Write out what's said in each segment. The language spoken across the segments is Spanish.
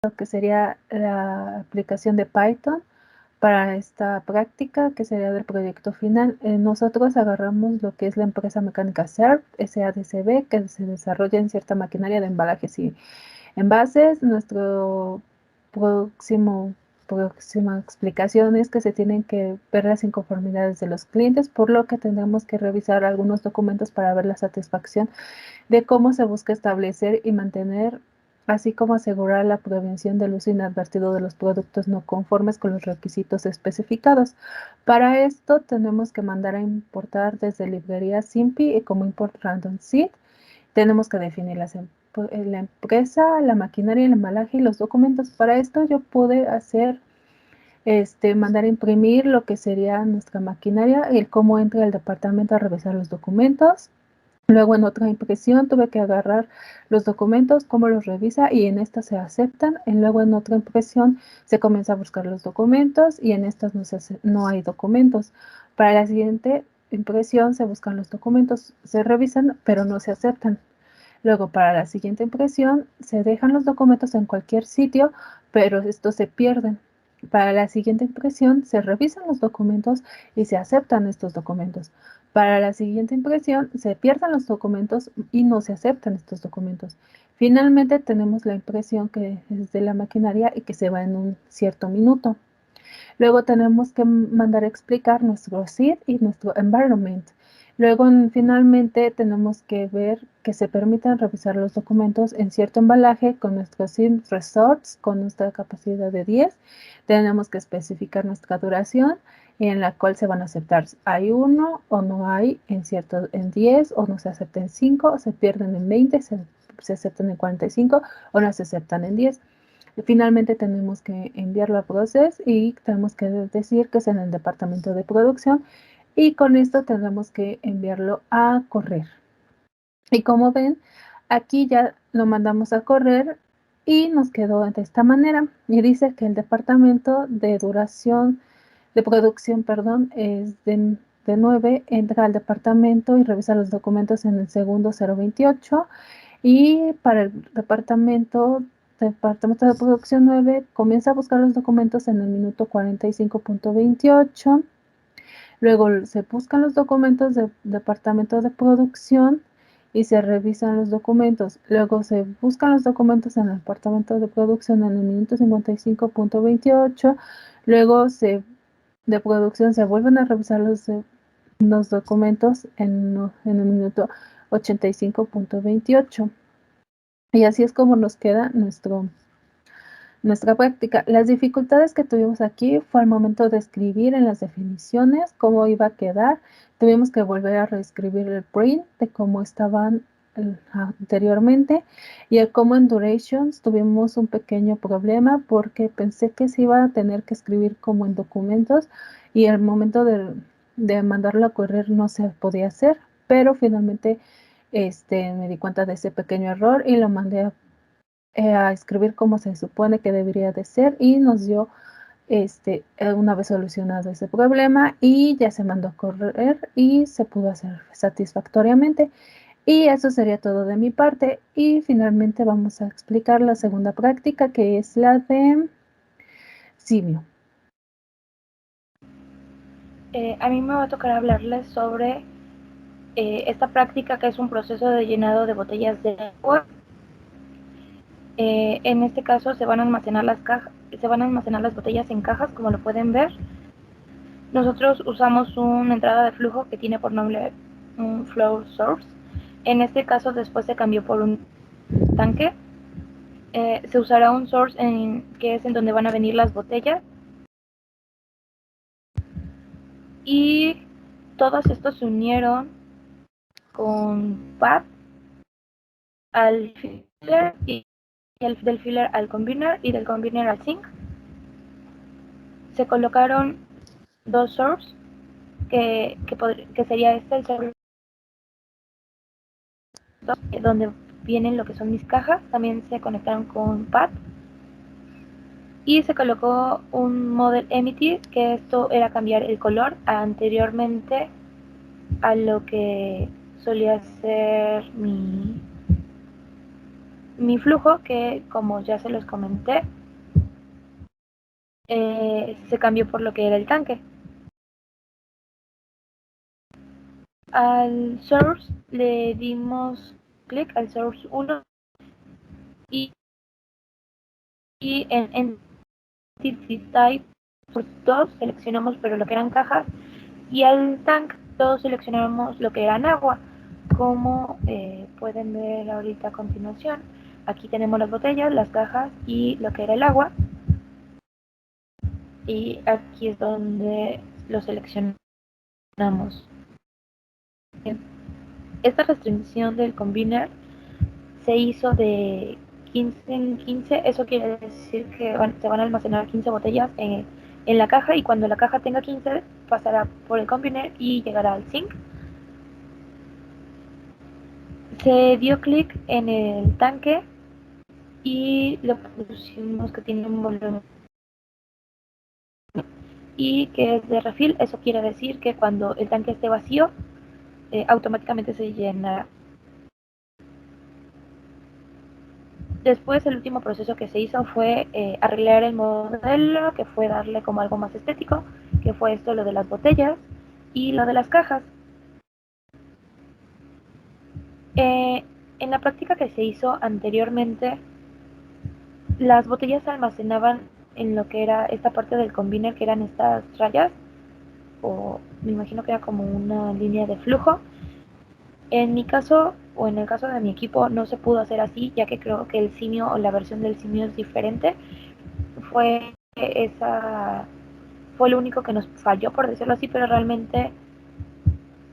lo que sería la aplicación de Python para esta práctica, que sería del proyecto final. Nosotros agarramos lo que es la empresa mecánica CERT, SADCB, que se desarrolla en cierta maquinaria de embalajes y envases. Nuestro próxima explicación es que se tienen que ver las inconformidades de los clientes, por lo que tendremos que revisar algunos documentos para ver la satisfacción de cómo se busca establecer y mantener, así como asegurar la prevención del uso inadvertido de los productos no conformes con los requisitos especificados. Para esto tenemos que mandar a importar desde librería SIMPI y como import random seed. Tenemos que definir la empresa, la maquinaria, el embalaje y los documentos. Para esto yo pude hacer mandar a imprimir lo que sería nuestra maquinaria y el cómo entra el departamento a revisar los documentos. Luego en otra impresión tuve que agarrar los documentos, cómo los revisa y en esta se aceptan. Y luego en otra impresión se comienza a buscar los documentos y en estas no hay documentos. Para la siguiente impresión se buscan los documentos, se revisan pero no se aceptan. Luego para la siguiente impresión se dejan los documentos en cualquier sitio, pero estos se pierden. Para la siguiente impresión se revisan los documentos y se aceptan estos documentos. Para la siguiente impresión se pierden los documentos y no se aceptan estos documentos. Finalmente tenemos la impresión que es de la maquinaria y que se va en un cierto minuto. Luego tenemos que mandar a explicar nuestro seed y nuestro environment. Luego, finalmente, tenemos que ver que se permitan revisar los documentos en cierto embalaje con nuestro seed resorts, con nuestra capacidad de 10. Tenemos que especificar nuestra duración en la cual se van a aceptar. Hay uno o no hay en 10 o no se acepta en 5, se pierden en 20, se aceptan en 45 o no se aceptan en 10. Finalmente tenemos que enviarlo a Process y tenemos que decir que es en el departamento de producción y con esto tendremos que enviarlo a correr. Y como ven, aquí ya lo mandamos a correr y nos quedó de esta manera. Y dice que el departamento de producción, es de 9, entra al departamento y revisa los documentos en el segundo 028. Y para el departamento de producción 9 comienza a buscar los documentos en el minuto 45.28. Luego se buscan los documentos del departamento de producción y se revisan los documentos. Luego se buscan los documentos en el departamento de producción en el minuto 55.28. Luego de producción se vuelven a revisar los documentos en el minuto 85.28. Y así es como nos queda nuestra práctica. Las dificultades que tuvimos aquí fue al momento de escribir en las definiciones cómo iba a quedar. Tuvimos que volver a reescribir el print de cómo estaban anteriormente, y el common durations tuvimos un pequeño problema porque pensé que se iba a tener que escribir como en documentos y al momento de mandarlo a correr no se podía hacer, pero finalmente me di cuenta de ese pequeño error y lo mandé a escribir como se supone que debería de ser y nos dio una vez solucionado ese problema y ya se mandó a correr y se pudo hacer satisfactoriamente. Y eso sería todo de mi parte y finalmente vamos a explicar la segunda práctica, que es la de simio. A mí me va a tocar hablarles sobre esta práctica, que es un proceso de llenado de botellas de agua. En este caso se van a almacenar las botellas en cajas, como lo pueden ver. Nosotros usamos una entrada de flujo que tiene por nombre un flow source. En este caso después se cambió por un tanque. Se usará un source que es en donde van a venir las botellas. Y todos estos se unieron con PAD al filler y del filler al combiner y del combiner al sink. Se colocaron dos source que sería el source donde vienen lo que son mis cajas. También se conectaron con PAD y se colocó un model emitter, que esto era cambiar el color anteriormente a lo que solía ser mi mi flujo, que como ya se los comenté, se cambió por lo que era el tanque. Al source le dimos clic al source 1 y en entity type pues todos seleccionamos pero lo que eran cajas, y al tank todos seleccionamos lo que eran agua. Como pueden ver ahorita a continuación, aquí tenemos las botellas, las cajas y lo que era el agua, y aquí es donde lo seleccionamos. Esta restricción del combiner se hizo de 15 en 15. Eso quiere decir que se van a almacenar 15 botellas en la caja, y cuando la caja tenga 15 pasará por el combiner y llegará al zinc. Se dio clic en el tanque y le pusimos que tiene un volumen y que es de refill. Eso quiere decir que cuando el tanque esté vacío, automáticamente se llenará. Después el último proceso que se hizo fue arreglar el modelo, que fue darle como algo más estético, que fue esto, lo de las botellas y lo de las cajas. En la práctica que se hizo anteriormente, las botellas se almacenaban en lo que era esta parte del combiner, que eran estas rayas, o me imagino que era como una línea de flujo. En mi caso, o en el caso de mi equipo, no se pudo hacer así, ya que creo que el simio o la versión del simio es diferente. Fue esa fue lo único que nos falló, por decirlo así, pero realmente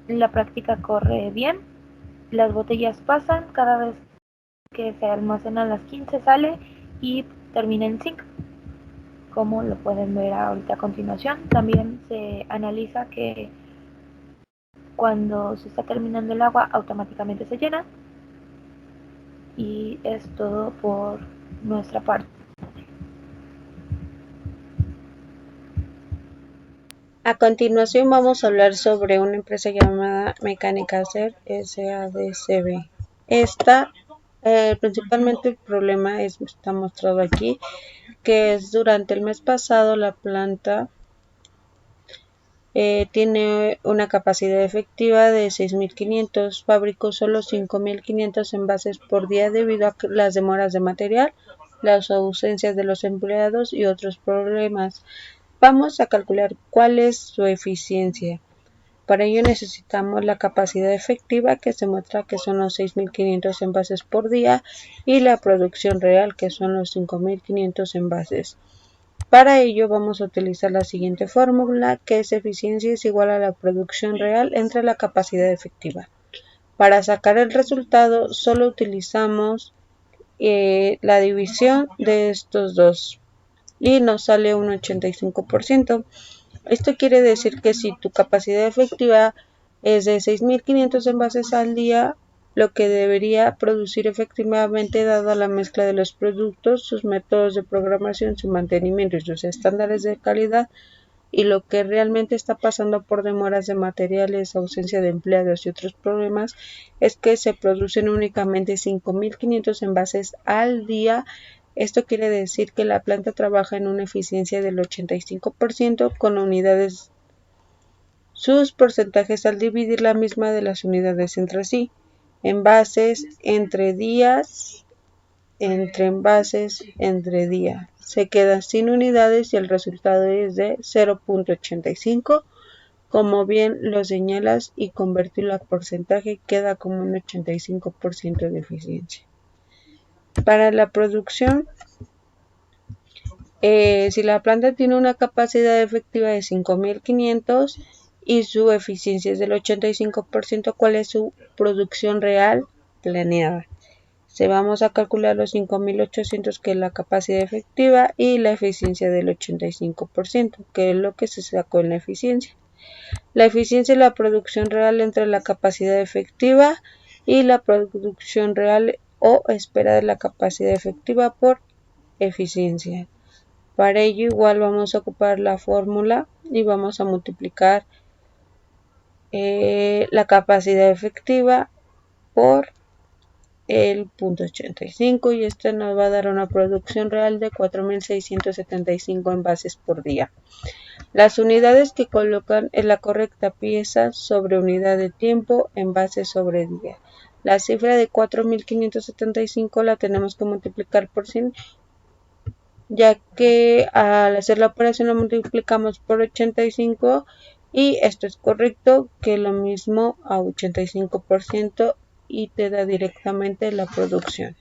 la práctica corre bien. Las botellas pasan, cada vez que se almacenan las 15 sale y termina en zinc, como lo pueden ver ahorita a continuación. También se analiza que cuando se está terminando el agua automáticamente se llena, y es todo por nuestra parte. A continuación vamos a hablar sobre una empresa llamada Mecánica Ser SADCB. Esta, principalmente el problema está mostrado aquí, que es durante el mes pasado la planta tiene una capacidad efectiva de 6.500, fabricó solo 5.500 envases por día debido a las demoras de material, las ausencias de los empleados y otros problemas. Vamos a calcular cuál es su eficiencia. Para ello necesitamos la capacidad efectiva, que se muestra que son los 6.500 envases por día, y la producción real, que son los 5.500 envases. Para ello vamos a utilizar la siguiente fórmula, que es eficiencia es igual a la producción real entre la capacidad efectiva. Para sacar el resultado solo utilizamos la división de estos dos y nos sale un 85%. Esto quiere decir que si tu capacidad efectiva es de 6.500 envases al día, lo que debería producir efectivamente, dada la mezcla de los productos, sus métodos de programación, su mantenimiento y sus estándares de calidad, y lo que realmente está pasando por demoras de materiales, ausencia de empleados y otros problemas, es que se producen únicamente 5.500 envases al día. Esto quiere decir que la planta trabaja en una eficiencia del 85% con unidades. Sus porcentajes al dividir la misma de las unidades entre sí. Envases entre días, entre envases entre día. Se queda sin unidades y el resultado es de 0.85. Como bien lo señalas y convertirlo a porcentaje, queda como un 85% de eficiencia. Para la producción, si la planta tiene una capacidad efectiva de 5.500 y su eficiencia es del 85%, ¿cuál es su producción real planeada? Vamos a calcular los 5.800, que es la capacidad efectiva, y la eficiencia del 85%, que es lo que se sacó en la eficiencia. La eficiencia es la producción real entre la capacidad efectiva y la producción real o espera de la capacidad efectiva por eficiencia. Para ello igual vamos a ocupar la fórmula y vamos a multiplicar la capacidad efectiva por el 0.85 y esto nos va a dar una producción real de 4.675 envases por día. Las unidades que colocan es la correcta pieza sobre unidad de tiempo, envase sobre día. La cifra de 4.575 la tenemos que multiplicar por 100, ya que al hacer la operación la multiplicamos por 85 y esto es correcto, que lo mismo a 85% y te da directamente la producción.